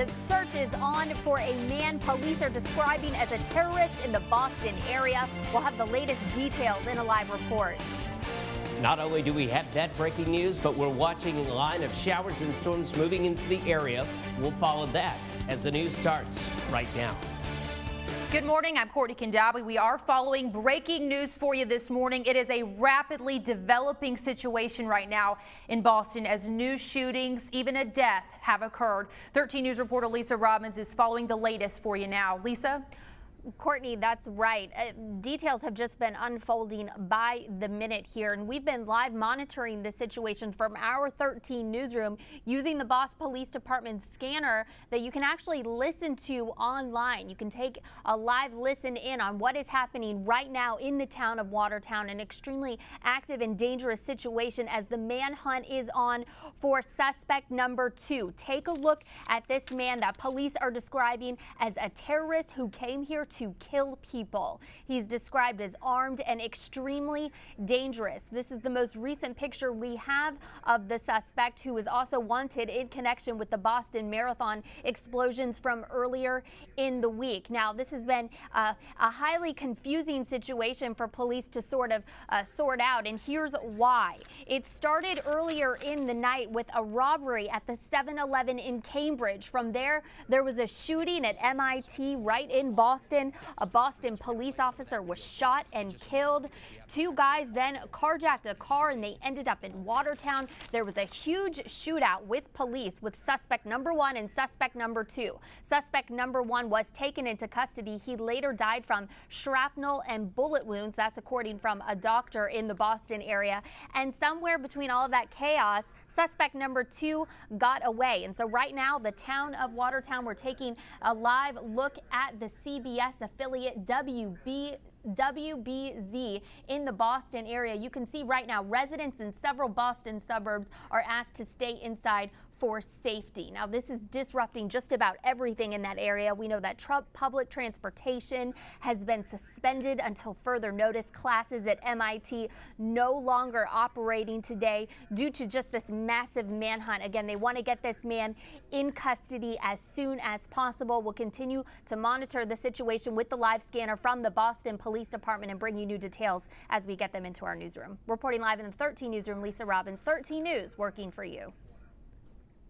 The search is on for a man police are describing as a terrorist in the Boston area. We'll have the latest details in a live report. Not only do we have that breaking news, but we're watching a line of showers and storms moving into the area. We'll follow that as the news starts right now. Good morning. I'm Courtney Kendabi. We are following breaking news for you this morning. It is a rapidly developing situation right now in Boston as new shootings, even a death, have occurred. 13 News reporter Lisa Robbins is following the latest for you now. Lisa? Courtney, that's right. Details have just been unfolding by the minute here, and we've been live monitoring the situation from our 13 newsroom using the Boston Police Department scanner that you can actually listen to online. You can take a live listen in on what is happening right now in the town of Watertown, an extremely active and dangerous situation as the manhunt is on for suspect number 2. Take a look at this man that police are describing as a terrorist who came here to kill people. He's described as armed and extremely dangerous. This is the most recent picture we have of the suspect, who is also wanted in connection with the Boston Marathon explosions from earlier in the week. Now, this has been a highly confusing situation for police to sort out, and here's why. It started earlier in the night with a robbery at the 7-Eleven in Cambridge. From there was a shooting at MIT right in Boston. A Boston police officer was shot and killed. 2 guys then carjacked a car and they ended up in Watertown. There was a huge shootout with police with suspect number 1 and suspect number 2. Suspect number 1 was taken into custody. He later died from shrapnel and bullet wounds. That's according from a doctor in the Boston area. And somewhere between all of that chaos, suspect number 2 got away. And so right now, the town of Watertown, we're taking a live look at the CBS affiliate WBZ in the Boston area. You can see right now residents in several Boston suburbs are asked to stay inside for safety. Now, this is disrupting just about everything in that area. We know that public transportation has been suspended until further notice. Classes at MIT no longer operating today due to just this massive manhunt. Again, they want to get this man in custody as soon as possible. We'll continue to monitor the situation with the live scanner from the Boston Police Department and bring you new details as we get them into our newsroom. Reporting live in the 13 newsroom, Lisa Robbins, 13 News, working for you.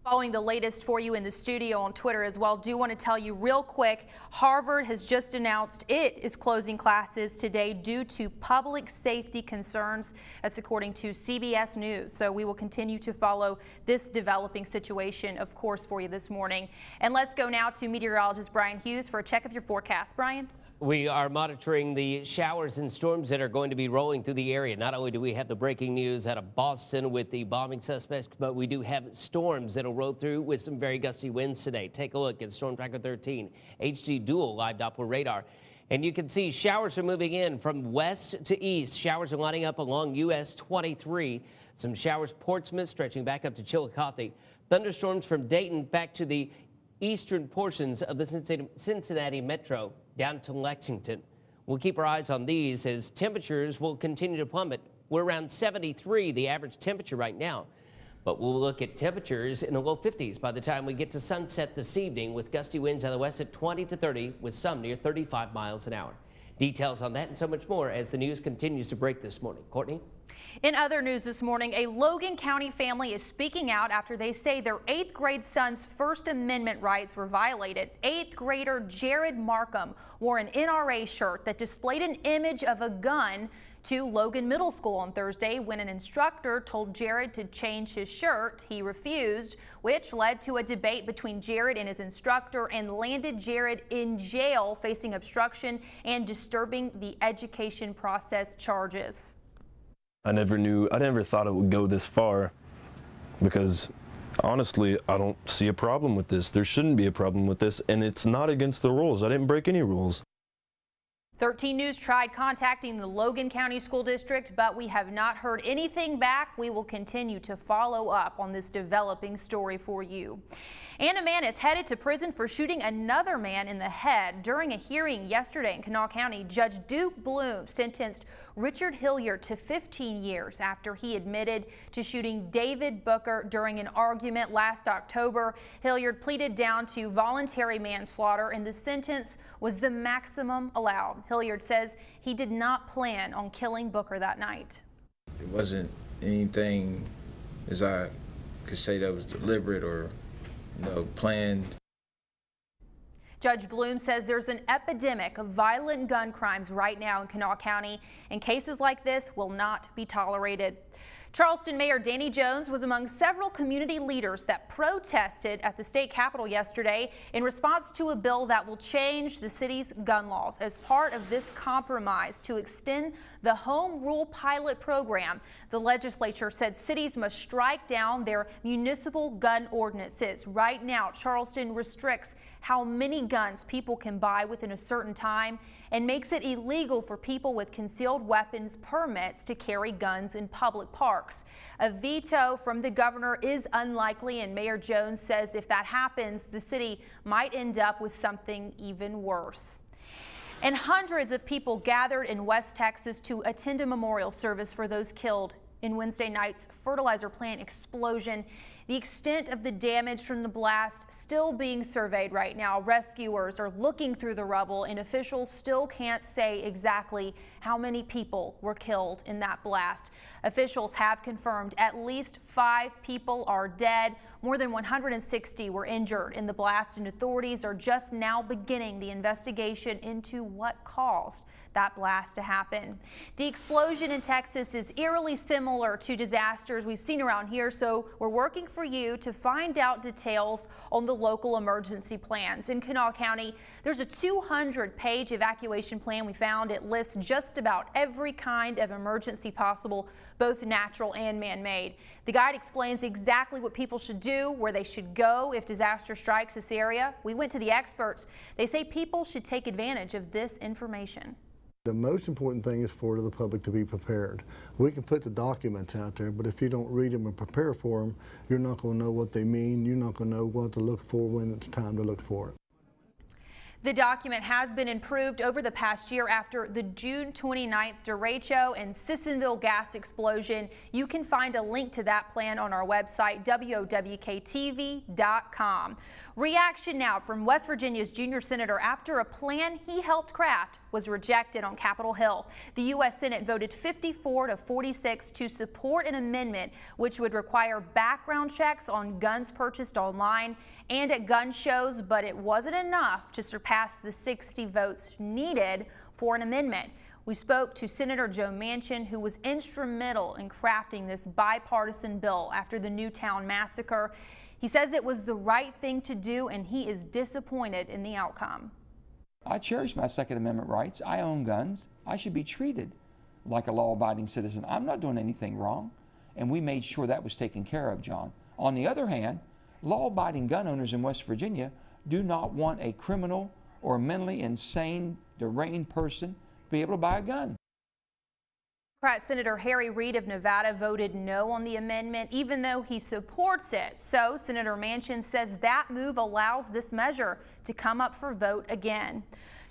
Following the latest for you in the studio on Twitter as well, do want to tell you real quick, Harvard has just announced it is closing classes today due to public safety concerns. That's according to CBS News. So we will continue to follow this developing situation, of course, for you this morning. And let's go now to meteorologist Brian Hughes for a check of your forecast. Brian? We are monitoring the showers and storms that are going to be rolling through the area. Not only do we have the breaking news out of Boston with the bombing suspects, but we do have storms that'll roll through with some very gusty winds today. Take a look at Storm Tracker 13, HD Dual Live Doppler radar. And you can see showers are moving in from west to east. Showers are lining up along US 23. Some showers Portsmouth stretching back up to Chillicothe. Thunderstorms from Dayton back to the eastern portions of the Cincinnati metro down to Lexington. We'll keep our eyes on these as temperatures will continue to plummet. We're around 73, the average temperature right now. But we'll look at temperatures in the low 50s by the time we get to sunset this evening, with gusty winds out of the west at 20 to 30 with some near 35 miles an hour. Details on that and so much more as the news continues to break this morning. Courtney? In other news this morning, a Logan County family is speaking out after they say their 8th grade son's First Amendment rights were violated. 8th grader Jared Markham wore an NRA shirt that displayed an image of a gun to Logan Middle School on Thursday. When an instructor told Jared to change his shirt, he refused, which led to a debate between Jared and his instructor and landed Jared in jail facing obstruction and disturbing the education process charges. I never thought it would go this far, because honestly, I don't see a problem with this. There shouldn't be a problem with this, and it's not against the rules. I didn't break any rules. 13 News tried contacting the Logan County School District, but we have not heard anything back. We will continue to follow up on this developing story for you. And a man is headed to prison for shooting another man in the head. During a hearing yesterday in Kanawha County, Judge Duke Bloom sentenced Richard Hilliard to 15 years after he admitted to shooting David Booker during an argument last October. Hilliard pleaded down to voluntary manslaughter, and the sentence was the maximum allowed. Hilliard says he did not plan on killing Booker that night. It wasn't anything, as I could say, that was deliberate or planned. Judge Bloom says there's an epidemic of violent gun crimes right now in Kanawha County, and cases like this will not be tolerated. Charleston Mayor Danny Jones was among several community leaders that protested at the state capitol yesterday in response to a bill that will change the city's gun laws as part of this compromise to extend the home rule pilot program. The legislature said cities must strike down their municipal gun ordinances. Right now, Charleston restricts how many guns people can buy within a certain time and makes it illegal for people with concealed weapons permits to carry guns in public parks. A veto from the governor is unlikely, and Mayor Jones says if that happens, the city might end up with something even worse. And hundreds of people gathered in West Texas to attend a memorial service for those killed in Wednesday night's fertilizer plant explosion. The extent of the damage from the blast still being surveyed right now. Rescuers are looking through the rubble, and officials still can't say exactly how many people were killed in that blast. Officials have confirmed at least 5 people are dead. More than 160 were injured in the blast, and authorities are just now beginning the investigation into what caused that blast to happen. The explosion in Texas is eerily similar to disasters we've seen around here, so we're working for you to find out details on the local emergency plans. In Kanawha County, there's a 200-page evacuation plan we found. It lists just about every kind of emergency possible, both natural and man-made. The guide explains exactly what people should do, where they should go if disaster strikes this area. We went to the experts. They say people should take advantage of this information. The most important thing is for the public to be prepared. We can put the documents out there, but if you don't read them and prepare for them, you're not going to know what they mean. You're not going to know what to look for when it's time to look for it. The document has been improved over the past year after the June 29th derecho and Sissonville gas explosion. You can find a link to that plan on our website, WOWKTV.com. Reaction now from West Virginia's junior senator after a plan he helped craft was rejected on Capitol Hill. The U.S. Senate voted 54-46 to support an amendment which would require background checks on guns purchased online and at gun shows, but it wasn't enough to surpass the 60 votes needed for an amendment. We spoke to Senator Joe Manchin, who was instrumental in crafting this bipartisan bill after the Newtown massacre. He says it was the right thing to do, and he is disappointed in the outcome. I cherish my Second Amendment rights. I own guns. I should be treated like a law-abiding citizen. I'm not doing anything wrong, and we made sure that was taken care of, John. On the other hand, law-abiding gun owners in West Virginia do not want a criminal or mentally insane, deranged person to be able to buy a gun. Democrat Senator Harry Reid of Nevada voted no on the amendment, even though he supports it. So Senator Manchin says that move allows this measure to come up for vote again.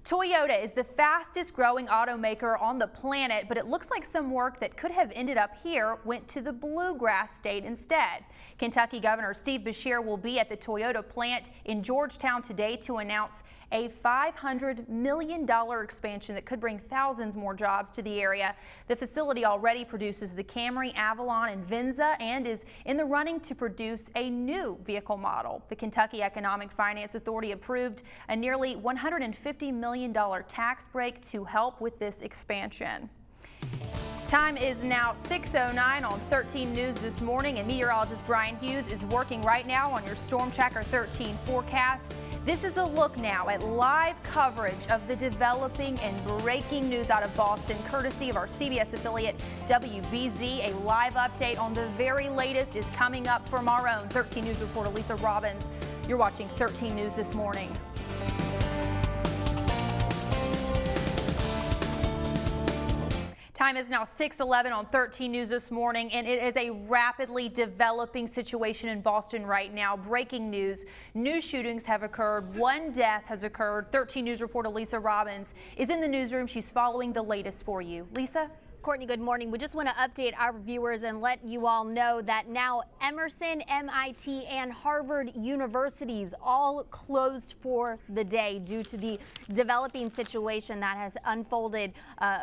Toyota is the fastest growing automaker on the planet, but it looks like some work that could have ended up here went to the bluegrass state instead. Kentucky Governor Steve Beshear will be at the Toyota plant in Georgetown today to announce a $500 million expansion that could bring thousands more jobs to the area. The facility already produces the Camry, Avalon, and Venza and is in the running to produce a new vehicle model. The Kentucky Economic Finance Authority approved a nearly $150 million tax break to help with this expansion. Time is now 6:09 on 13 News this morning, and meteorologist Brian Hughes is working right now on your Storm Tracker 13 forecast. This is a look now at live coverage of the developing and breaking news out of Boston, courtesy of our CBS affiliate WBZ. A live update on the very latest is coming up from our own 13 News reporter Lisa Robbins. You're watching 13 News this morning. Time is now 6:11 on 13 News this morning, and it is a rapidly developing situation in Boston right now. Breaking news. New shootings have occurred. 1 death has occurred. 13 News reporter Lisa Robbins is in the newsroom. She's following the latest for you. Lisa? Courtney, good morning. We just want to update our viewers and let you all know that now Emerson, MIT, and Harvard universities all closed for the day due to the developing situation that has unfolded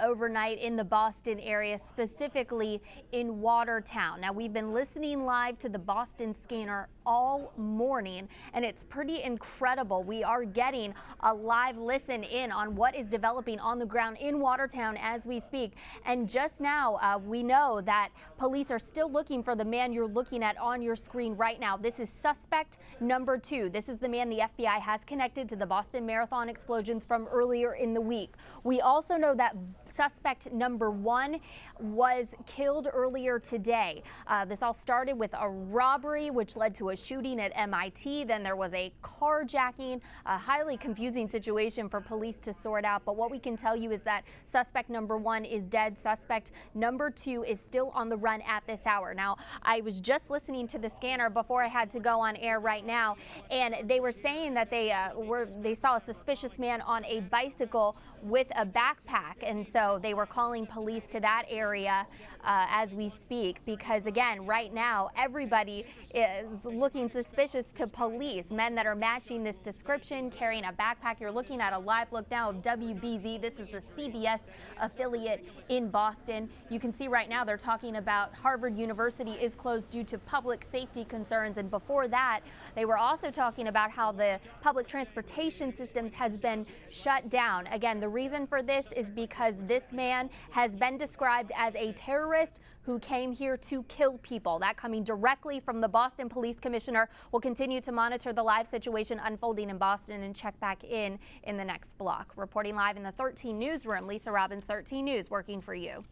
overnight in the Boston area, specifically in Watertown. Now, we've been listening live to the Boston Scanner all morning, and it's pretty incredible. We are getting a live listen in on what is developing on the ground in Watertown as we speak. And just now, we know that police are still looking for the man you're looking at on your screen right now. This is suspect number 2. This is the man the FBI has connected to the Boston Marathon explosions from earlier in the week. We also know that suspect number 1 was killed earlier today. This all started with a robbery, which led to a shooting at MIT. Then there was a carjacking, a highly confusing situation for police to sort out. But what we can tell you is that suspect number 1 is dead. Suspect number 2 is still on the run at this hour. Now, I was just listening to the scanner before I had to go on air right now, and they were saying that they saw a suspicious man on a bicycle with a backpack, and so they were calling police to that area as we speak, because again, right now everybody is looking suspicious to police. Men that are matching this description, carrying a backpack. You're looking at a live look now of WBZ. This is the CBS affiliate in Boston. You can see right now they're talking about Harvard University is closed due to public safety concerns, and before that they were also talking about how the public transportation systems has been shut down. Again, the reason for this is because this man has been described as a terrorist who came here to kill people. That coming directly from the Boston Police Commissioner. We'll continue to monitor the live situation unfolding in Boston and check back in the next block. Reporting live in the 13 newsroom, Lisa Robbins, 13 News, working for you.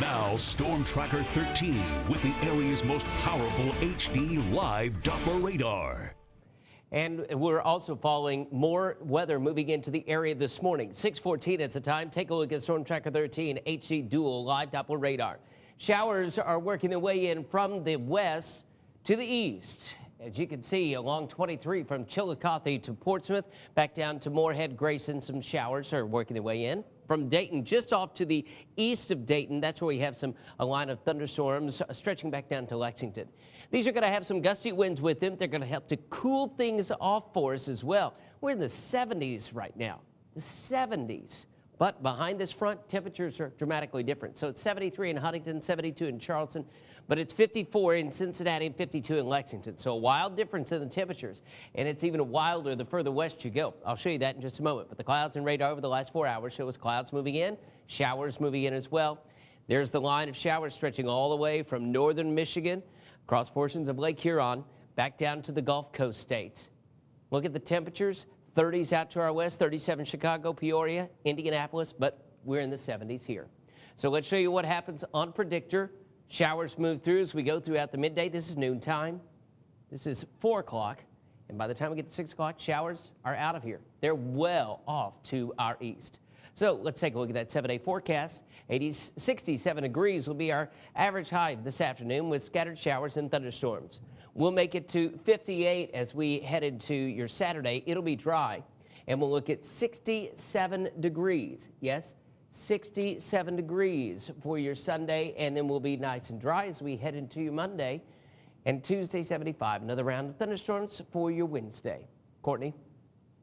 Now, Storm Tracker 13 with the area's most powerful HD live Doppler radar. And we're also following more weather moving into the area this morning. 6:14 at the time. Take a look at Storm Tracker 13 HD Dual Live Doppler Radar. Showers are working their way in from the west to the east. As you can see, along 23 from Chillicothe to Portsmouth, back down to Moorhead, Grayson, some showers are working their way in. From Dayton, just off to the east of Dayton, that's where we have a line of thunderstorms stretching back down to Lexington. These are going to have some gusty winds with them. They're going to help to cool things off for us as well. We're in the 70s right now, the 70s. But behind this front, temperatures are dramatically different. So it's 73 in Huntington, 72 in Charleston, but it's 54 in Cincinnati and 52 in Lexington. So a wild difference in the temperatures, and it's even wilder the further west you go. I'll show you that in just a moment. But the clouds and radar over the last 4 hours show us clouds moving in, showers moving in as well. There's the line of showers stretching all the way from northern Michigan, across portions of Lake Huron, back down to the Gulf Coast states. Look at the temperatures. 30s out to our west, 37 Chicago, Peoria, Indianapolis, but we're in the 70s here. So let's show you what happens on Predictor. Showers move through as we go throughout the midday. This is noontime. This is 4 o'clock. And by the time we get to 6 o'clock, showers are out of here. They're well off to our east. So let's take a look at that 7-day forecast. 67 degrees will be our average high this afternoon with scattered showers and thunderstorms. We'll make it to 58 as we head into your Saturday. It'll be dry, and we'll look at 67 degrees. Yes, 67 degrees for your Sunday, and then we'll be nice and dry as we head into your Monday. And Tuesday, 75. Another round of thunderstorms for your Wednesday. Courtney?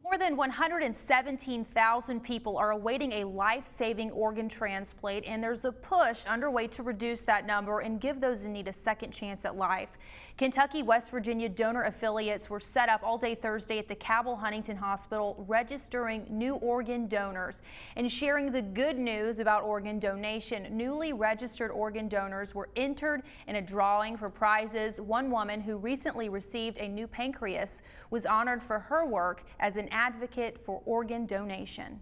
More than 117,000 people are awaiting a life-saving organ transplant, and there's a push underway to reduce that number and give those in need a second chance at life. Kentucky, West Virginia donor affiliates were set up all day Thursday at the Cabell Huntington Hospital, registering new organ donors and sharing the good news about organ donation. Newly registered organ donors were entered in a drawing for prizes. One woman who recently received a new pancreas was honored for her work as an advocate for organ donation.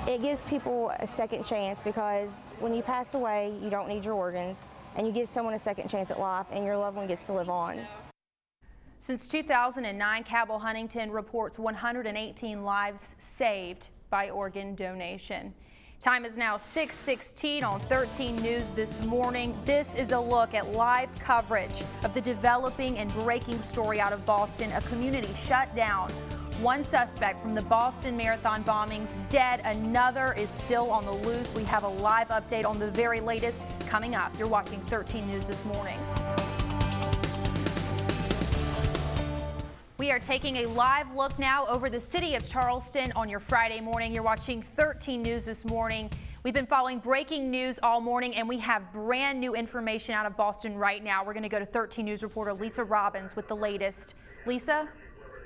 It gives people a second chance because when you pass away, you don't need your organs, and you give someone a second chance at life, and your loved one gets to live on. Since 2009, Cabell Huntington reports 118 lives saved by organ donation. Time is now 6:16 on 13 News this morning. This is a look at live coverage of the developing and breaking story out of Boston, a community shut down One suspect from the Boston Marathon bombings dead. Another is still on the loose. We have a live update on the very latest coming up. You're watching 13 News this morning. We are taking a live look now over the city of Charleston on your Friday morning. You're watching 13 News this morning. We've been following breaking news all morning, and we have brand new information out of Boston right now. We're going to go to 13 News reporter Lisa Robbins with the latest. Lisa?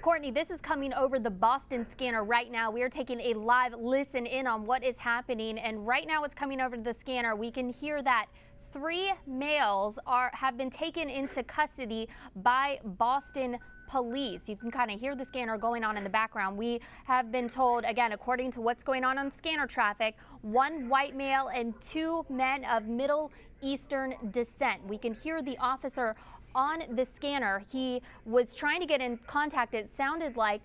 Courtney, this is coming over the Boston scanner right now. We are taking a live listen in on what is happening, and right now it's coming over to the scanner. We can hear that 3 males have been taken into custody by Boston police. You can kind of hear the scanner going on in the background. We have been told, again, according to what's going on scanner traffic, 1 white male and 2 men of Middle Eastern descent. We can hear the officer on the scanner. He was trying to get in contact, it sounded like,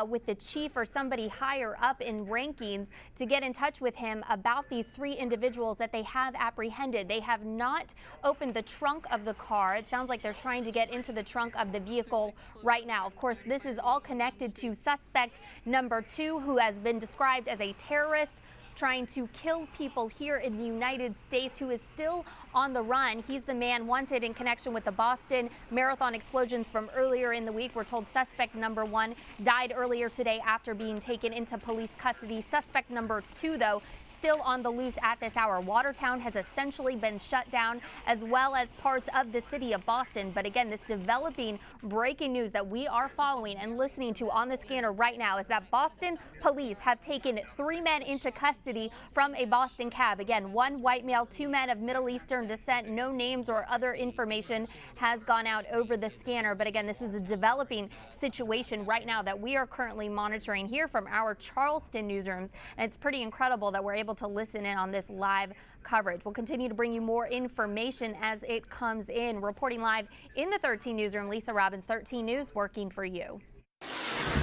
with the chief or somebody higher up in rankings to get in touch with him about these 3 individuals that they have apprehended. They have not opened the trunk of the car. It sounds like they're trying to get into the trunk of the vehicle right now. Of course, this is all connected to suspect number 2, who has been described as a terrorist trying to kill people here in the United States, who is still on the run. He's the man wanted in connection with the Boston Marathon explosions from earlier in the week. We're told suspect number 1 died earlier today after being taken into police custody. Suspect number 2, though, still on the loose at this hour. Watertown has essentially been shut down, as well as parts of the city of Boston. But again, this developing breaking news that we are following and listening to on the scanner right now is that Boston police have taken 3 men into custody from a Boston cab. Again, 1 white male, 2 men of Middle Eastern descent. No names or other information has gone out over the scanner. But again, this is a developing situation right now that we are currently monitoring here from our Charleston newsrooms. And it's pretty incredible that we're able to listen in on this live coverage. We'll continue to bring you more information as it comes in. Reporting live in the 13 newsroom, Lisa Robbins, 13 News, working for you.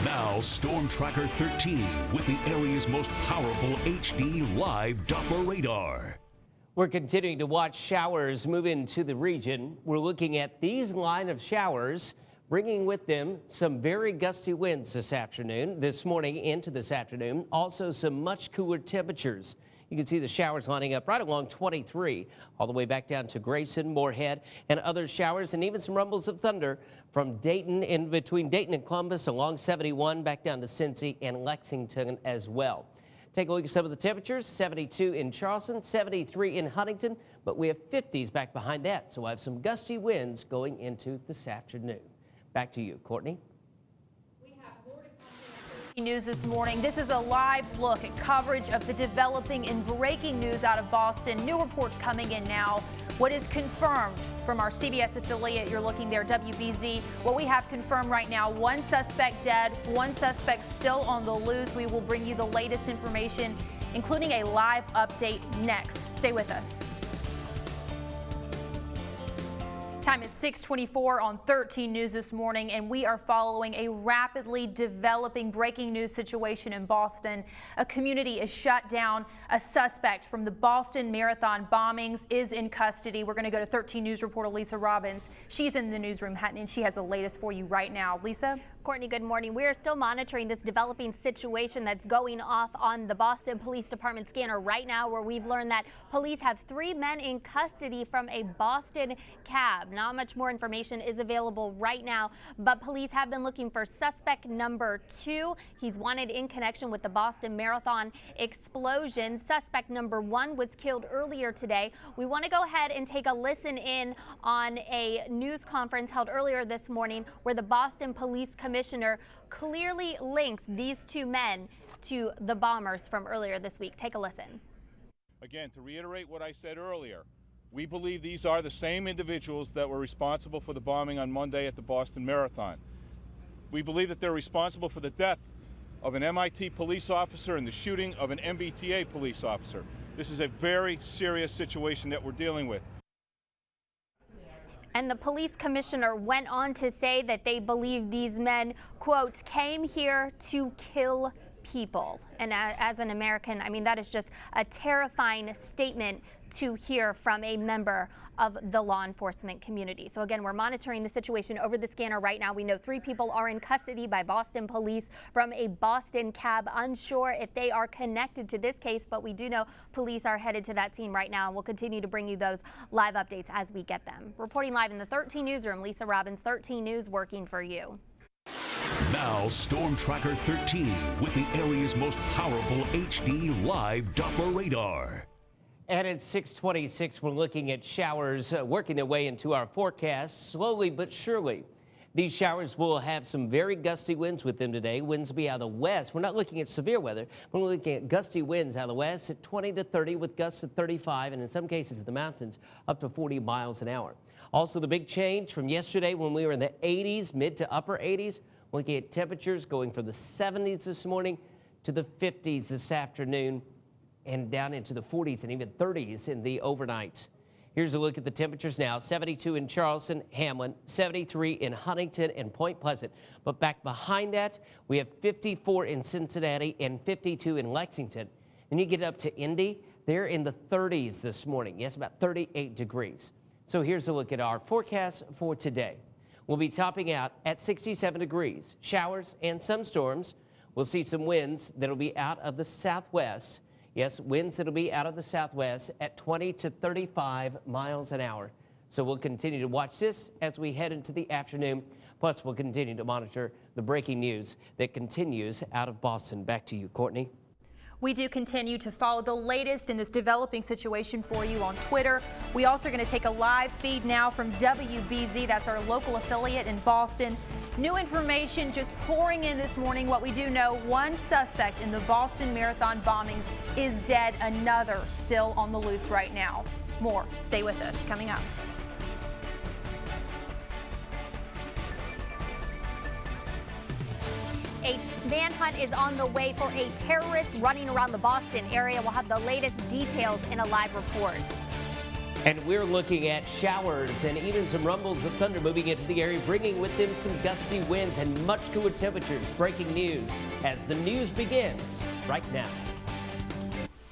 Now, Storm Tracker 13 with the area's most powerful HD live Doppler radar. We're continuing to watch showers move into the region. We're looking at these line of showers, bringing with them some very gusty winds this morning into this afternoon. Also some much cooler temperatures. You can see the showers lining up right along 23, all the way back down to Grayson, Moorhead, and other showers, and even some rumbles of thunder from Dayton, in between Dayton and Columbus, along 71, back down to Cincy and Lexington as well. Take a look at some of the temperatures. 72 in Charleston, 73 in Huntington, but we have 50s back behind that. So I have some gusty winds going into this afternoon. Back to you, Courtney. News this morning. This is a live look at coverage of the developing and breaking news out of Boston. New reports coming in now. What is confirmed from our CBS affiliate, you're looking there, WBZ. What we have confirmed right now, 1 suspect dead, 1 suspect still on the loose. We will bring you the latest information, including a live update next. Stay with us. Time is 6:24 on 13 News this morning, and we are following a rapidly developing breaking news situation in Boston. A community is shut down. A suspect from the Boston Marathon bombings is in custody. We're going to go to 13 News reporter Lisa Robbins. She's in the newsroom, and she has the latest for you right now. Lisa? Courtney, good morning. We are still monitoring this developing situation that's going off on the Boston Police Department scanner right now, where we've learned that police have 3 men in custody from a Boston cab. Not much more information is available right now, but police have been looking for suspect number 2. He's wanted in connection with the Boston Marathon explosion. Suspect number 1 was killed earlier today. We want to go ahead and take a listen in on a news conference held earlier this morning, where the Boston Police Commissioner clearly links these 2 men to the bombers from earlier this week. Take a listen. Again, to reiterate what I said earlier, we believe these are the same individuals that were responsible for the bombing on Monday at the Boston Marathon. We believe that they're responsible for the death of an MIT police officer and the shooting of an MBTA police officer. This is a very serious situation that we're dealing with. And the police commissioner went on to say that they believe these men, quote, came here to kill people. And as an American, I mean, that is just a terrifying statement to hear from a member of the law enforcement community. So again, we're monitoring the situation over the scanner right now. We know 3 people are in custody by Boston police from a Boston cab. Unsure if they are connected to this case, but we do know police are headed to that scene right now. And we'll continue to bring you those live updates as we get them. Reporting live in the 13 newsroom, Lisa Robbins, 13 News, working for you. Now, Storm Tracker 13 with the area's most powerful HD live Doppler radar. And at 6:26, we're looking at showers working their way into our forecast slowly but surely. These showers will have some very gusty winds with them today. Winds will be out of the west. We're not looking at severe weather. We're looking at gusty winds out of the west at 20 to 30 with gusts at 35, and in some cases at the mountains up to 40 miles an hour. Also, the big change from yesterday when we were in the 80s, mid to upper 80s, looking at temperatures going from the 70s this morning to the 50s this afternoon, and down into the 40s and even 30s in the overnights. Here's a look at the temperatures now. 72 in Charleston, Hamlin, 73 in Huntington and Point Pleasant. But back behind that, we have 54 in Cincinnati and 52 in Lexington. Then you get up to Indy, they're in the 30s this morning. Yes, about 38 degrees. So here's a look at our forecast for today. We'll be topping out at 67 degrees. Showers and some storms. We'll see some winds that'll be out of the southwest. Yes, winds that'll be out of the southwest at 20 to 35 miles an hour. So we'll continue to watch this as we head into the afternoon. Plus, we'll continue to monitor the breaking news that continues out of Boston. Back to you, Courtney. We do continue to follow the latest in this developing situation for you on Twitter. We also are going to take a live feed now from WBZ. That's our local affiliate in Boston. New information just pouring in this morning. What we do know, one suspect in the Boston Marathon bombings is dead. Another still on the loose right now. More. Stay with us. Coming up. A manhunt is on the way for a terrorist running around the Boston area. We'll have the latest details in a live report. And we're looking at showers and even some rumbles of thunder moving into the area, bringing with them some gusty winds and much cooler temperatures. Breaking news as the news begins right now.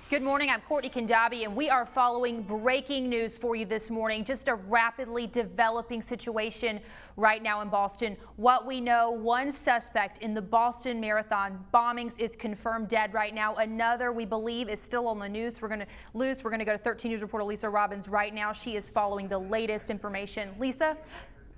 Good morning, I'm Courtney Kendabi, and we are following breaking news for you this morning. Just a rapidly developing situation right now in Boston. What we know, one suspect in the Boston Marathon bombings is confirmed dead right now. Another, we believe, is still on the news. We're going to go to 13 News reporter Lisa Robbins right now. She is following the latest information. Lisa?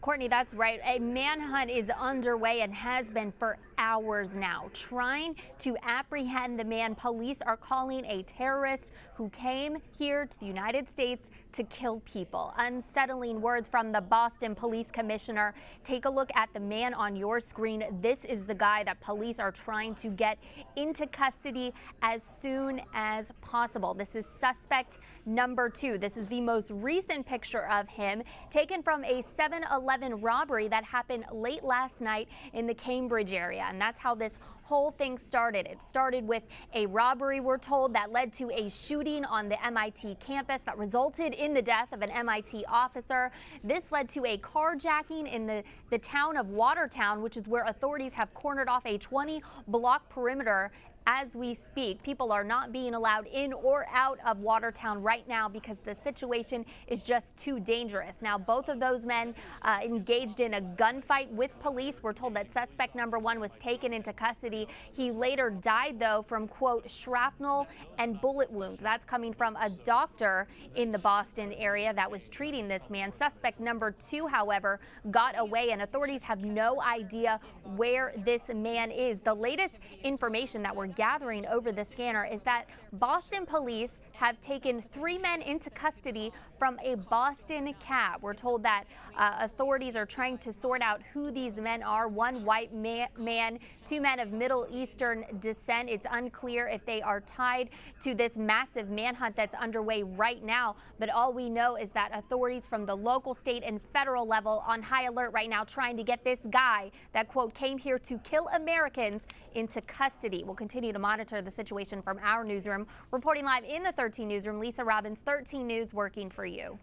Courtney, that's right. A manhunt is underway and has been for hours now, trying to apprehend the man police are calling a terrorist who came here to the United States to kill people. Unsettling words from the Boston Police Commissioner. Take a look at the man on your screen. This is the guy that police are trying to get into custody as soon as possible. This is suspect number 2. This is the most recent picture of him taken from a 7-Eleven robbery that happened late last night in the Cambridge area. And that's how this whole thing started. It started with a robbery, we're told, that led to a shooting on the MIT campus that resulted in the death of an MIT officer. This led to a carjacking in the town of Watertown, which is where authorities have cornered off a 20-block perimeter. As we speak, people are not being allowed in or out of Watertown right now because the situation is just too dangerous. Now, both of those men engaged in a gunfight with police. We're told that suspect number 1 was taken into custody. He later died, though, from, quote, shrapnel and bullet wounds. That's coming from a doctor in the Boston area that was treating this man. Suspect number 2, however, got away, and authorities have no idea where this man is. The latest information that we're gathering over the scanner is that Boston police have taken 3 men into custody from a Boston cab. We're told that authorities are trying to sort out who these men are. 1 white man, 2 men of Middle Eastern descent. It's unclear if they are tied to this massive manhunt that's underway right now. But all we know is that authorities from the local, state, and federal level on high alert right now, trying to get this guy that, quote, came here to kill Americans into custody. We'll continue to monitor the situation from our newsroom. Reporting live in the 13 Newsroom, Lisa Robbins, 13 News, working for you.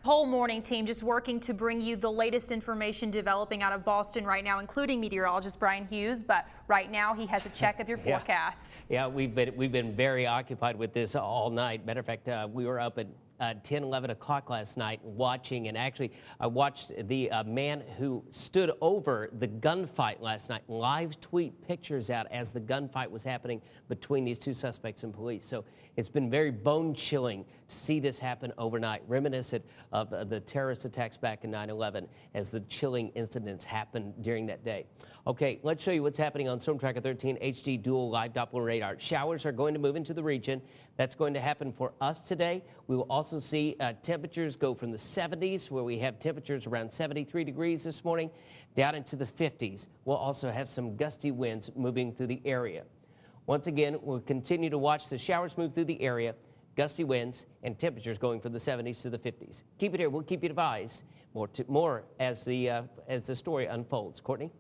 Whole morning team just working to bring you the latest information developing out of Boston right now, including meteorologist Brian Hughes. But right now he has a check of your forecast. Yeah, we've been very occupied with this all night. Matter of fact, we were up at 10, 11 o'clock last night watching, and actually I watched the man who stood over the gunfight last night live tweet pictures out as the gunfight was happening between these two suspects and police. So it's been very bone chilling to see this happen overnight, reminiscent of the terrorist attacks back in 9/11 as the chilling incidents happened during that day. Okay, let's show you what's happening on Storm Tracker 13 HD Dual Live Doppler Radar. Showers are going to move into the region. That's going to happen for us today. We will also see temperatures go from the 70s, where we have temperatures around 73 degrees this morning, down into the 50s. We'll also have some gusty winds moving through the area. Once again, we'll continue to watch the showers move through the area, gusty winds, and temperatures going from the 70s to the 50s. Keep it here. We'll keep you advised more as the story unfolds. Courtney?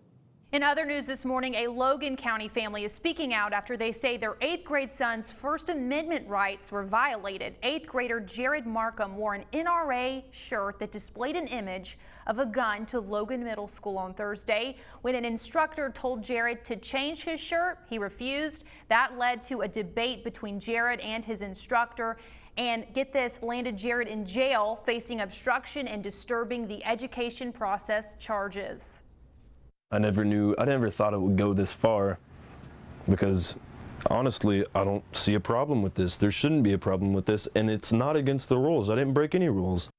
In other news this morning, a Logan County family is speaking out after they say their 8th grade son's First Amendment rights were violated. 8th grader Jared Markham wore an NRA shirt that displayed an image of a gun to Logan Middle School on Thursday. When an instructor told Jared to change his shirt, he refused. That led to a debate between Jared and his instructor. And get this, landed Jared in jail facing obstruction and disturbing the education process charges. I never thought it would go this far, because honestly, I don't see a problem with this. There shouldn't be a problem with this, and it's not against the rules. I didn't break any rules.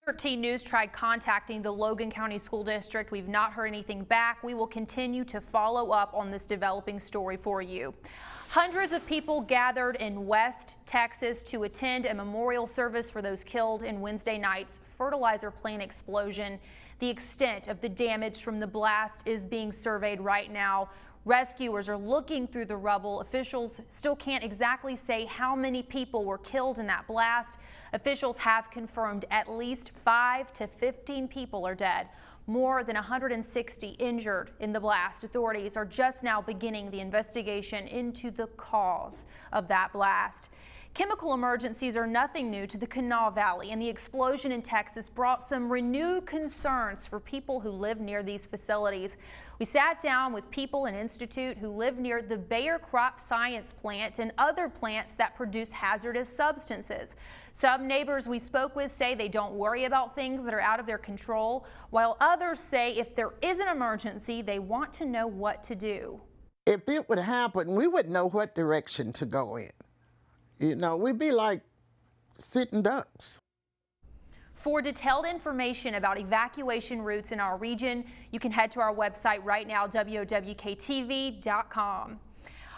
13 News tried contacting the Logan County School District. We've not heard anything back. We will continue to follow up on this developing story for you. Hundreds of people gathered in West Texas to attend a memorial service for those killed in Wednesday night's fertilizer plant explosion. The extent of the damage from the blast is being surveyed right now. Rescuers are looking through the rubble. Officials still can't exactly say how many people were killed in that blast. Officials have confirmed at least 5 to 15 people are dead. More than 160 injured in the blast. Authorities are just now beginning the investigation into the cause of that blast. Chemical emergencies are nothing new to the Kanawha Valley, and the explosion in Texas brought some renewed concerns for people who live near these facilities. We sat down with people in Institute who live near the Bayer Crop Science plant and other plants that produce hazardous substances. Some neighbors we spoke with say they don't worry about things that are out of their control, while others say if there is an emergency, they want to know what to do. If it would happen, we would know what direction to go in. You know, we'd be like sitting ducks. For detailed information about evacuation routes in our region, you can head to our website right now, WOWKTV.com.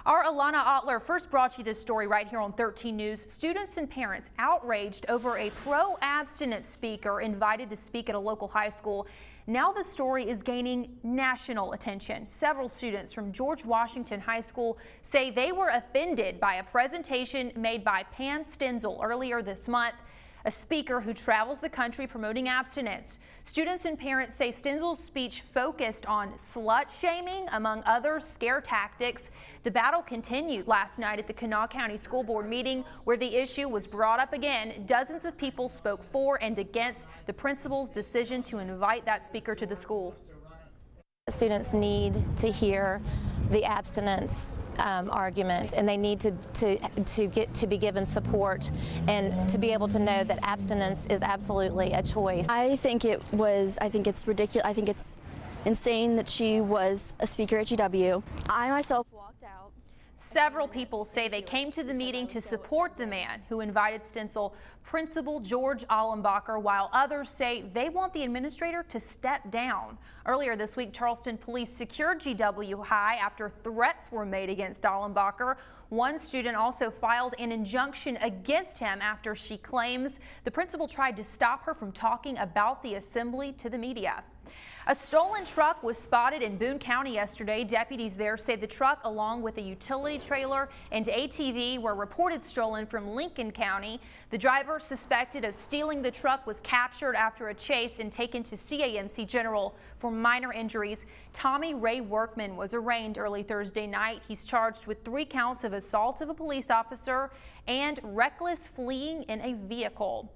Our Alana Otler first brought you this story right here on 13 News. Students and parents outraged over a pro-abstinence speaker invited to speak at a local high school. Now the story is gaining national attention. Several students from George Washington High School say they were offended by a presentation made by Pam Stenzel earlier this month, a speaker who travels the country promoting abstinence. Students and parents say Stenzel's speech focused on slut shaming, among other scare tactics. The battle continued last night at the Kanawha County School Board meeting, where the issue was brought up again. Dozens of people spoke for and against the principal's decision to invite that speaker to the school. Students need to hear the abstinence argument, and they need to be given support and to be able to know that abstinence is absolutely a choice. I think it's ridiculous. I think it's insane that she was a speaker at GW. I myself walked out. Several people say they came to the meeting to support the man who invited Stenzel, Principal George Allenbacher, while others say they want the administrator to step down. Earlier this week, Charleston police secured GW High after threats were made against Allenbacher. One student also filed an injunction against him after she claims the principal tried to stop her from talking about the assembly to the media. A stolen truck was spotted in Boone County yesterday. Deputies there say the truck, along with a utility trailer and ATV, were reported stolen from Lincoln County. The driver, suspected of stealing the truck, was captured after a chase and taken to CAMC General for minor injuries. Tommy Ray Workman was arraigned early Thursday night. He's charged with 3 counts of assault of a police officer and reckless fleeing in a vehicle.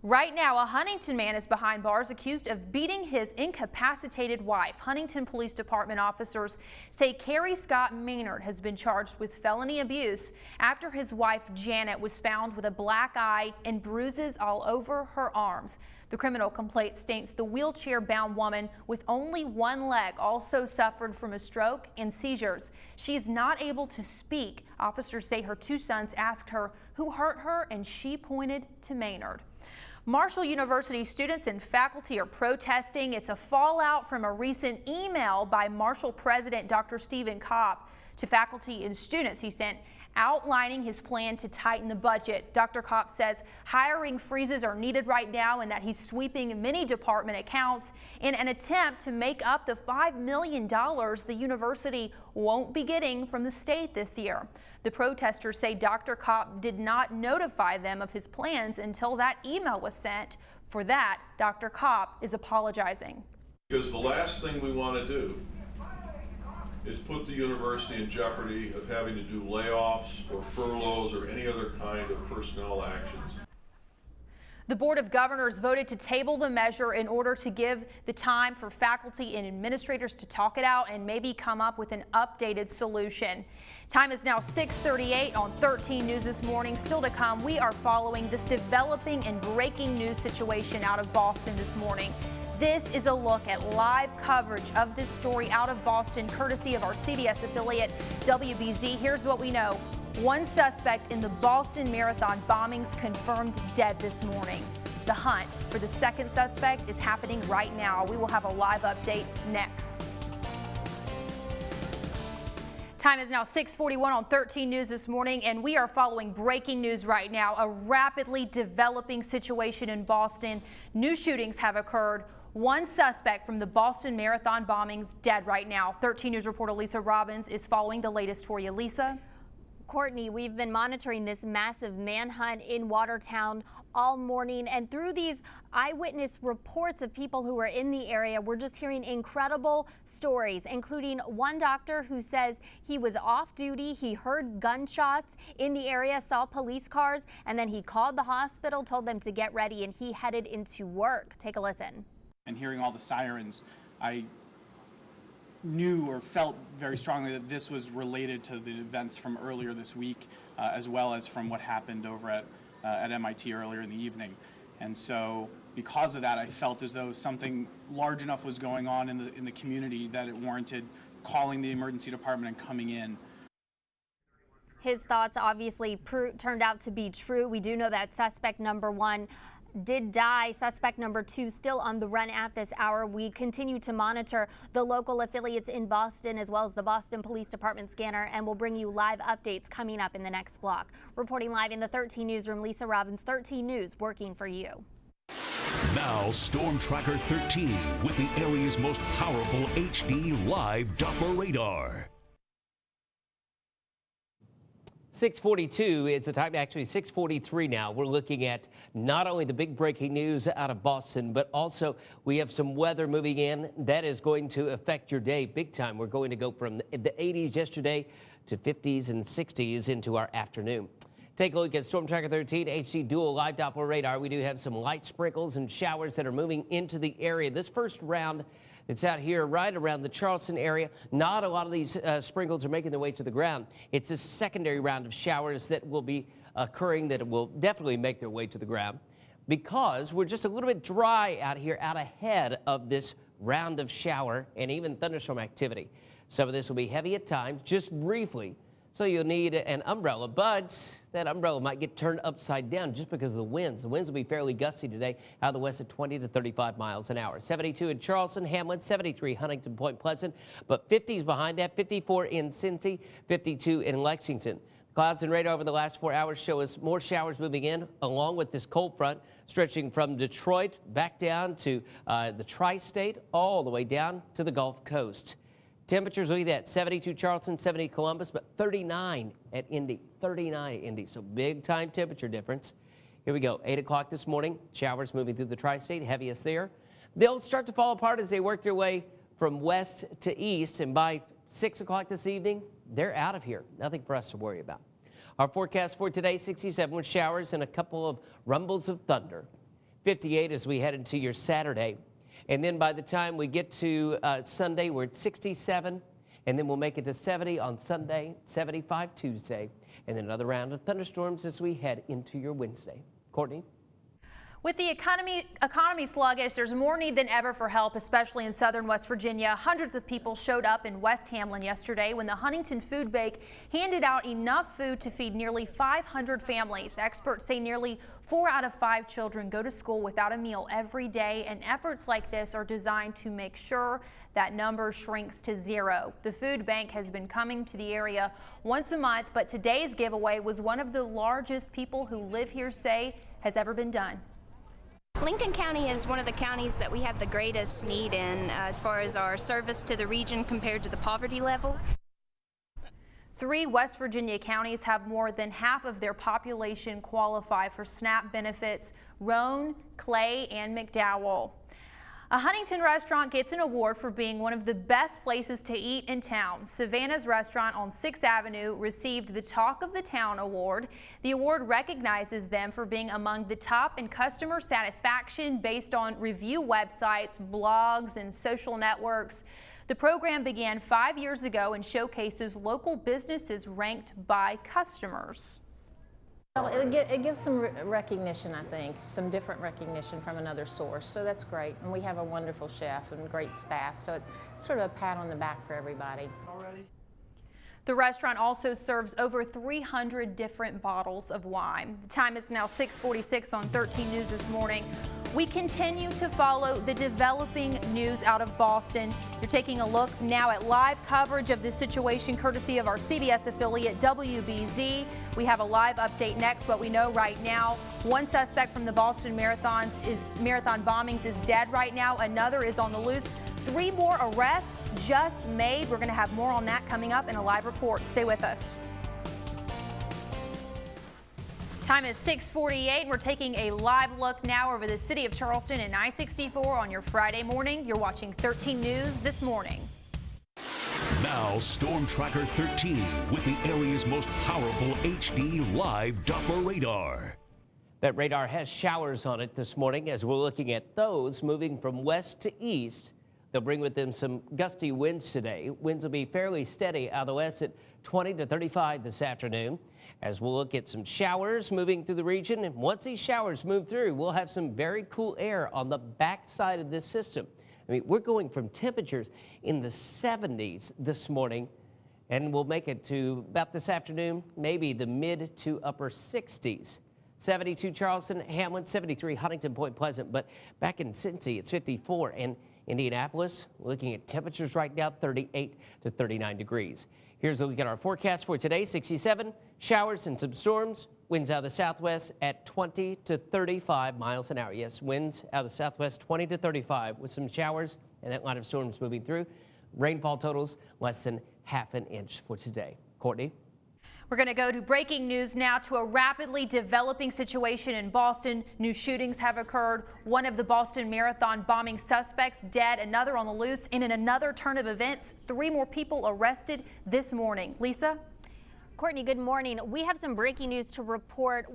Right now, a Huntington man is behind bars accused of beating his incapacitated wife. Huntington Police Department officers say Carrie Scott Maynard has been charged with felony abuse after his wife Janet was found with a black eye and bruises all over her arms. The criminal complaint states the wheelchair-bound woman with only one leg also suffered from a stroke and seizures. She is not able to speak. Officers say her two sons asked her who hurt her, and she pointed to Maynard. Marshall University students and faculty are protesting. It's a fallout from a recent email by Marshall President Dr. Stephen Kopp to faculty and students he sent outlining his plan to tighten the budget. Dr. Kopp says hiring freezes are needed right now and that he's sweeping many department accounts in an attempt to make up the $5 million the university won't be getting from the state this year. The protesters say Dr. Kopp did not notify them of his plans until that email was sent. For that, Dr. Kopp is apologizing. Because the last thing we want to do is put the university in jeopardy of having to do layoffs or furloughs or any other kind of personnel actions. The Board of Governors voted to table the measure in order to give the time for faculty and administrators to talk it out and maybe come up with an updated solution. Time is now 6:38 on 13 News this morning. Still to come, we are following this developing and breaking news situation out of Boston this morning. This is a look at live coverage of this story out of Boston, courtesy of our CBS affiliate WBZ. Here's what we know. One suspect in the Boston Marathon bombings confirmed dead this morning. The hunt for the second suspect is happening right now. We will have a live update next. Time is now 6:41 on 13 News this morning, and we are following breaking news right now. A rapidly developing situation in Boston. New shootings have occurred. One suspect from the Boston Marathon bombings dead right now. 13 News reporter Lisa Robbins is following the latest for you. Lisa? Courtney, we've been monitoring this massive manhunt in Watertown all morning, and through these eyewitness reports of people who were in the area, we're just hearing incredible stories, including one doctor who says he was off duty, he heard gunshots in the area, saw police cars, and then he called the hospital, told them to get ready, and he headed into work. Take a listen. And hearing all the sirens, I knew or felt very strongly that this was related to the events from earlier this week, as well as from what happened over at MIT earlier in the evening. And so because of that, I felt as though something large enough was going on in the community that it warranted calling the emergency department and coming in. His thoughts obviously turned out to be true. We do know that suspect number one did die. Suspect number two still on the run at this hour. We continue to monitor the local affiliates in Boston as well as the Boston Police Department scanner, and we'll bring you live updates coming up in the next block. Reporting live in the 13 Newsroom, Lisa Robbins, 13 News, working for you. Now Storm Tracker 13 with the area's most powerful HD live Doppler radar. 6:42, it's the time, actually 6:43 now. We're looking at not only the big breaking news out of Boston, but also we have some weather moving in that is going to affect your day big time. We're going to go from the 80s yesterday to 50s and 60s into our afternoon. Take a look at Storm Tracker 13 HD Dual Live Doppler Radar. We do have some light sprinkles and showers that are moving into the area. This first round, it's out here right around the Charleston area. Not a lot of these sprinkles are making their way to the ground. It's a secondary round of showers that will be occurring that will definitely make their way to the ground because we're just a little bit dry out here out ahead of this round of shower and even thunderstorm activity. Some of this will be heavy at times, just briefly. So you'll need an umbrella, but that umbrella might get turned upside down just because of the winds. The winds will be fairly gusty today out of the west at 20 to 35 miles an hour. 72 in Charleston, Hamlin, 73 Huntington, Point Pleasant, but 50s behind that, 54 in Cincy, 52 in Lexington. Clouds and radar over the last 4 hours show us more showers moving in along with this cold front stretching from Detroit back down to the tri-state all the way down to the Gulf Coast. Temperatures will be at 72 Charleston, 70 Columbus, but 39 at Indy, 39 at Indy. So big time temperature difference. Here we go. 8 o'clock this morning. Showers moving through the tri-state, heaviest there. They'll start to fall apart as they work their way from west to east. And by 6 o'clock this evening, they're out of here. Nothing for us to worry about. Our forecast for today, 67 with showers and a couple of rumbles of thunder. 58 as we head into your Saturday. And then by the time we get to Sunday, we're at 67. And then we'll make it to 70 on Sunday, 75 Tuesday. And then another round of thunderstorms as we head into your Wednesday. Courtney? With the economy sluggish, there's more need than ever for help, especially in southern West Virginia. Hundreds of people showed up in West Hamlin yesterday when the Huntington Food Bank handed out enough food to feed nearly 500 families. Experts say nearly 4 out of 5 children go to school without a meal every day, and efforts like this are designed to make sure that number shrinks to 0. The food bank has been coming to the area once a month, but today's giveaway was one of the largest people who live here say has ever been done. Lincoln County is one of the counties that we have the greatest need in as far as our service to the region compared to the poverty level. 3 West Virginia counties have more than half of their population qualify for SNAP benefits: Roane, Clay, and McDowell. A Huntington restaurant gets an award for being one of the best places to eat in town. Savannah's restaurant on 6th Avenue received the Talk of the Town award. The award recognizes them for being among the top in customer satisfaction based on review websites, blogs, and social networks. The program began 5 years ago and showcases local businesses ranked by customers. Well, it gives some recognition, I think, some different recognition from another source, so that's great. And we have a wonderful chef and great staff, so it's sort of a pat on the back for everybody. The restaurant also serves over 300 different bottles of wine. The time is now 6:46 on 13 News this morning. We continue to follow the developing news out of Boston. You're taking a look now at live coverage of this situation courtesy of our CBS affiliate WBZ. We have a live update next, but we know right now one suspect from the Boston marathon bombings is dead right now. Another is on the loose. 3 more arrests just made. We're going to have more on that coming up in a live report. Stay with us. Time is 6:48. We're taking a live look now over the city of Charleston and I-64 on your Friday morning. You're watching 13 News this morning. Now, Storm Tracker 13 with the area's most powerful HD live Doppler radar. That radar has showers on it this morning as we're looking at those moving from west to east. They'll bring with them some gusty winds today. Winds will be fairly steady out of the west at 20 to 35 this afternoon. As we'll look at some showers moving through the region. And once these showers move through, we'll have some very cool air on the backside of this system. I mean, we're going from temperatures in the 70s this morning, and we'll make it to about this afternoon, maybe the mid to upper 60s. 72 Charleston, Hamlin, 73 Huntington, Point Pleasant, but back in Cincy, it's 54. And Indianapolis, looking at temperatures right now, 38 to 39 degrees. Here's a look at our forecast for today, 67, showers and some storms, winds out of the southwest at 20 to 35 miles an hour. Yes, winds out of the southwest, 20 to 35 with some showers and that line of storms moving through. Rainfall totals less than ½ an inch for today. Courtney? We're going to go to breaking news now to a rapidly developing situation in Boston. New shootings have occurred. One of the Boston Marathon bombing suspects dead, another on the loose. And in another turn of events, 3 more people arrested this morning. Lisa? Courtney, good morning. We have some breaking news to report.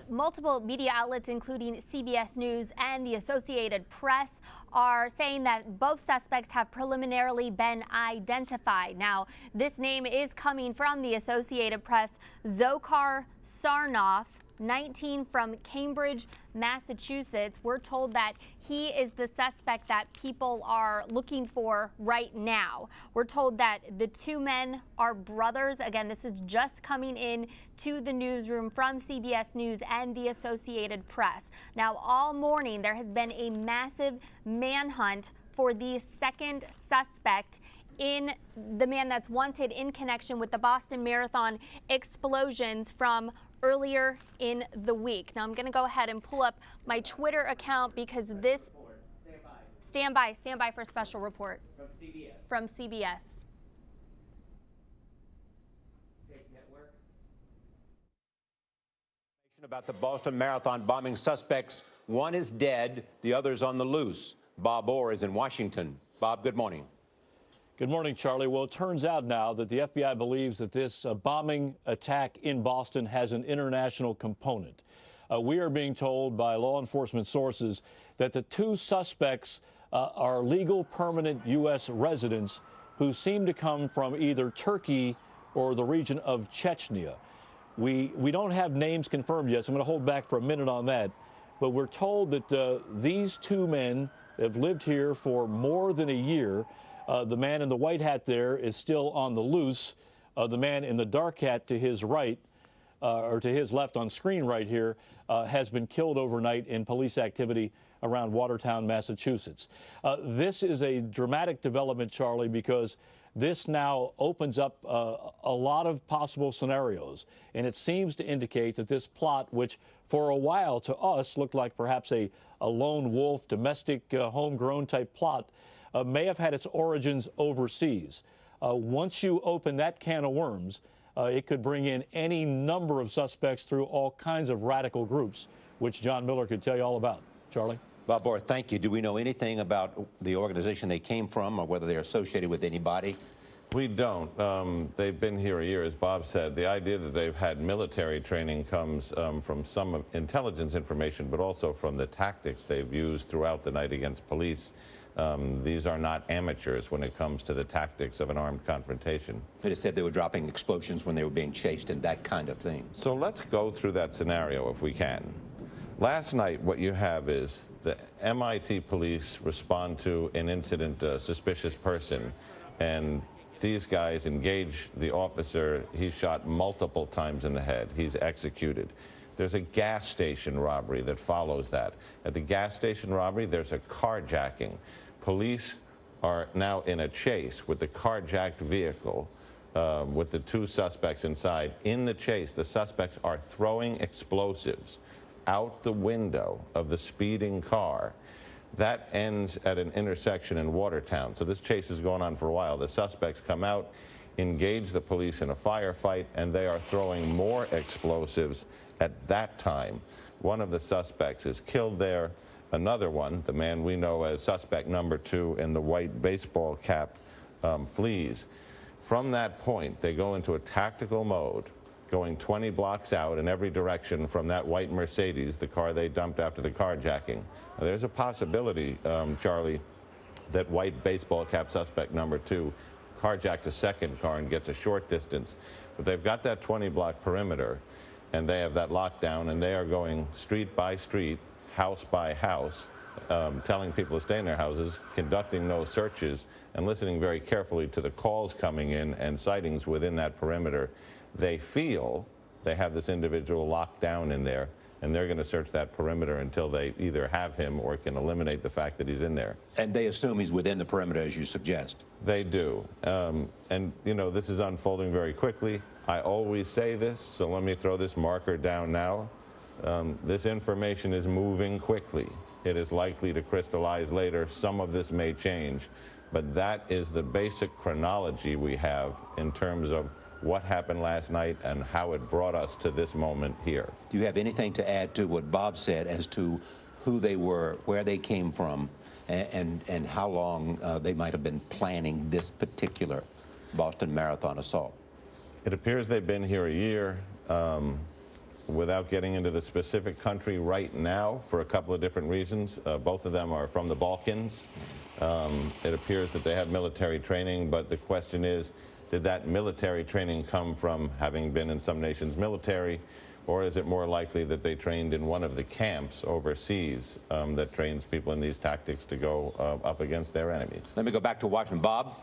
Multiple media outlets, including CBS News and the Associated Press, are saying that both suspects have preliminarily been identified. Now, this name is coming from the Associated Press. Dzhokhar Sarnoff, 19, from Cambridge, Massachusetts. We're told that he is the suspect that people are looking for right now. We're told that the 2 men are brothers. Again, this is just coming in to the newsroom from CBS News and the Associated Press. Now, all morning there has been a massive manhunt for the second suspect, in the man that's wanted in connection with the Boston Marathon explosions from earlier in the week. Now I'm going to go ahead and pull up my Twitter account because this stand by for a special report from CBS. About the Boston Marathon bombing suspects, one is dead, the other's on the loose. Bob Orr is in Washington. Bob, good morning. Good morning, Charlie. Well, it turns out now that the FBI believes that this bombing attack in Boston has an international component. We are being told by law enforcement sources that the two suspects are legal permanent U.S. residents who seem to come from either Turkey or the region of Chechnya. We don't have names confirmed yet, so I'm going to hold back for a minute on that. But we're told that these two men have lived here for more than a year. The man in the white hat there is still on the loose. The man in the dark hat to his right, or to his left on screen right here, has been killed overnight in police activity around Watertown, Massachusetts. This is a dramatic development, Charlie, because this now opens up a lot of possible scenarios, and it seems to indicate that this plot, which for a while to us looked like perhaps a lone wolf, domestic, homegrown type plot, may have had its origins overseas. Once you open that can of worms, it could bring in any number of suspects through all kinds of radical groups, which John Miller could tell you all about. Charlie? Bob Orr, thank you. Do we know anything about the organization they came from or whether they're associated with anybody? We don't. They've been here a year, as Bob said. The idea that they've had military training comes from some intelligence information, but also from the tactics they've used throughout the night against police. These are not amateurs when it comes to the tactics of an armed confrontation. It is said they were dropping explosions when they were being chased and that kind of thing. So let's go through that scenario if we can. Last night, what you have is the MIT police respond to an incident, a suspicious person, and these guys engage the officer. He's shot multiple times in the head. He's executed. There's a gas station robbery that follows that. At the gas station robbery, there's a carjacking. Police are now in a chase with the carjacked vehicle with the two suspects inside. In the chase, the suspects are throwing explosives out the window of the speeding car. That ends at an intersection in Watertown. So this chase is going on for a while. The suspects come out, engage the police in a firefight, and they are throwing more explosives at that time. One of the suspects is killed there. Another one, the man we know as suspect number 2 in the white baseball cap, flees. From that point, they go into a tactical mode, going 20 blocks out in every direction from that white Mercedes, the car they dumped after the carjacking. Now, there's a possibility, Charlie, that white baseball cap suspect number 2 carjacks a second car and gets a short distance. But they've got that 20-block perimeter, and they have that lockdown, and they are going street by street, house by house, telling people to stay in their houses, conducting those searches, and listening very carefully to the calls coming in and sightings within that perimeter. They feel they have this individual locked down in there, and they're going to search that perimeter until they either have him or can eliminate the fact that he's in there. And they assume he's within the perimeter, as you suggest. They do. And, you know, this is unfolding very quickly. I always say this, so let me throw this marker down now. This information is moving quickly. It is likely to crystallize later. Some of this may change, but that is the basic chronology we have in terms of what happened last night and how it brought us to this moment here. Do you have anything to add to what Bob said as to who they were, where they came from, and how long they might have been planning this particular Boston Marathon assault? It appears they've been here a year. Without getting into the specific country right now for a couple of different reasons. Both of them are from the Balkans. It appears that they have military training, but the question is, did that military training come from having been in some nations' military, or is it more likely that they trained in one of the camps overseas that trains people in these tactics to go up against their enemies? Let me go back to Washington. Bob?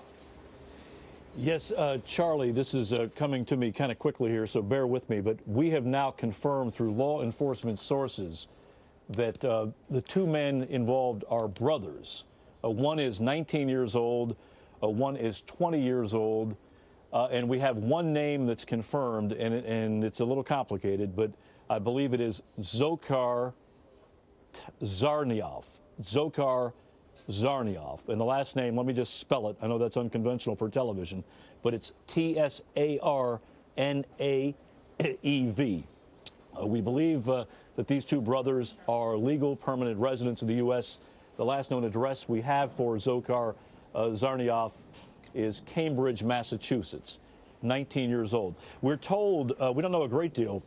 Yes, Charlie, this is coming to me kind of quickly here, so bear with me, but we have now confirmed through law enforcement sources that the two men involved are brothers. One is 19 years old, one is 20 years old, and we have one name that's confirmed, and it's a little complicated, but I believe it is Dzhokhar Tsarnaev. Dzhokhar Tsarnaev. And the last name, let me just spell it. I know that's unconventional for television, but it's Tsarnaev. We believe that these two brothers are legal permanent residents of the U.S. The last known address we have for Dzhokhar Tsarnaev is Cambridge, Massachusetts, 19 years old. We're told, we don't know a great deal,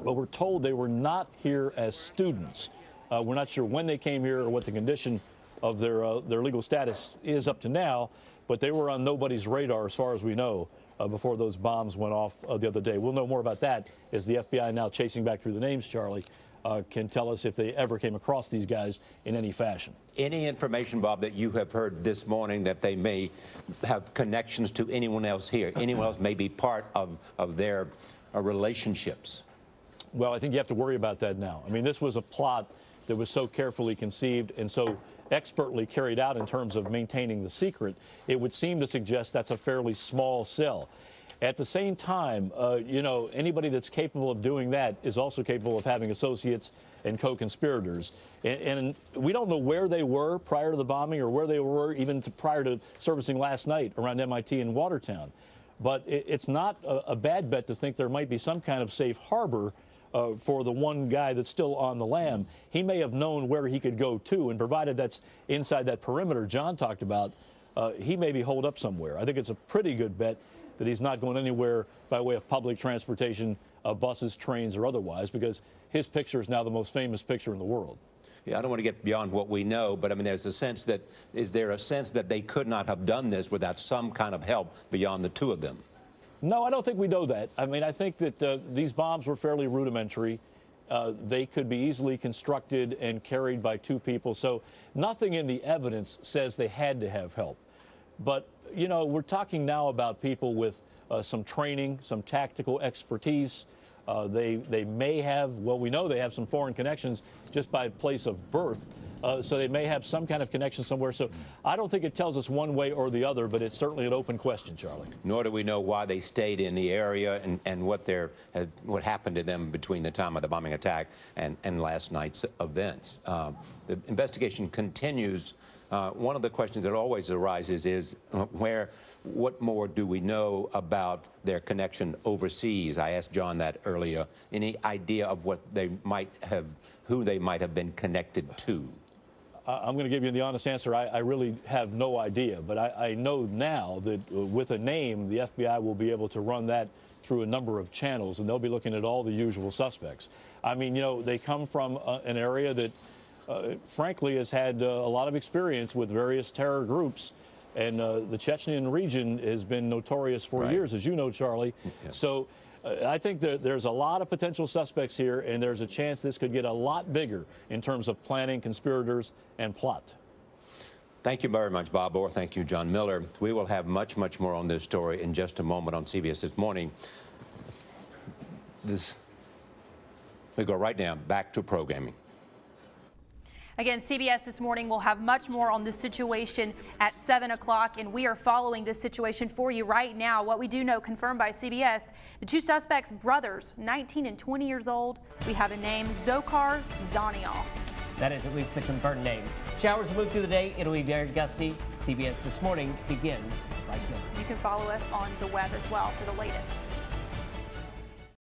but we're told they were not here as students. We're not sure when they came here or what the condition of their legal status is up to now, but they were on nobody's radar as far as we know before those bombs went off the other day. We'll know more about that as the FBI, now chasing back through the names, Charlie, can tell us if they ever came across these guys in any fashion. Any information, Bob, that you have heard this morning that they may have connections to anyone else here? Anyone else may be part of their relationships? Well, I think you have to worry about that now. I mean, this was a plot that was so carefully conceived and so expertly carried out in terms of maintaining the secret. It would seem to suggest that's a fairly small cell. At the same time, you know, anybody that's capable of doing that is also capable of having associates and co-conspirators. And we don't know where they were prior to the bombing or where they were even prior to servicing last night around MIT in Watertown. But it's not a bad bet to think there might be some kind of safe harbor for the one guy that's still on the lam. He may have known where he could go to, and provided that's inside that perimeter John talked about, he may be holed up somewhere. I think it's a pretty good bet that he's not going anywhere by way of public transportation, buses, trains, or otherwise, because his picture is now the most famous picture in the world. Yeah, I don't want to get beyond what we know, but I mean, there's a sense that, is there a sense that they could not have done this without some kind of help beyond the two of them? No, I don't think we know that. I mean, I think that these bombs were fairly rudimentary. They could be easily constructed and carried by two people. So nothing in the evidence says they had to have help. But, you know, we're talking now about people with some training, some tactical expertise. They may have, well, we know they have some foreign connections just by place of birth. So they may have some kind of connection somewhere. So I don't think it tells us one way or the other, but it's certainly an open question, Charlie. Nor do we know why they stayed in the area and what happened to them between the time of the bombing attack and last night's events. The investigation continues. One of the questions that always arises is what more do we know about their connection overseas? I asked John that earlier. Any idea of what they might have, who they might have been connected to? I'm going to give you the honest answer. I really have no idea, but I know now that with a name, the FBI will be able to run that through a number of channels, and they'll be looking at all the usual suspects. I mean, you know, they come from an area that, frankly, has had a lot of experience with various terror groups, and the Chechnyan region has been notorious for years, as you know, Charlie. Yeah. So I think there's a lot of potential suspects here, and there's a chance this could get a lot bigger in terms of planning, conspirators, and plot. Thank you very much, Bob Orr. Thank you, John Miller. We will have much, much more on this story in just a moment on CBS This Morning. We go right now back to programming. Again, CBS This Morning will have much more on this situation at 7 o'clock, and we are following this situation for you right now. What we do know, confirmed by CBS, the two suspects, brothers, 19 and 20 years old. We have a name, Dzhokhar Dzhaniov. That is at least the confirmed name. Showers move through the day. It'll be very gusty. CBS This Morning begins right now. You can follow us on the web as well for the latest.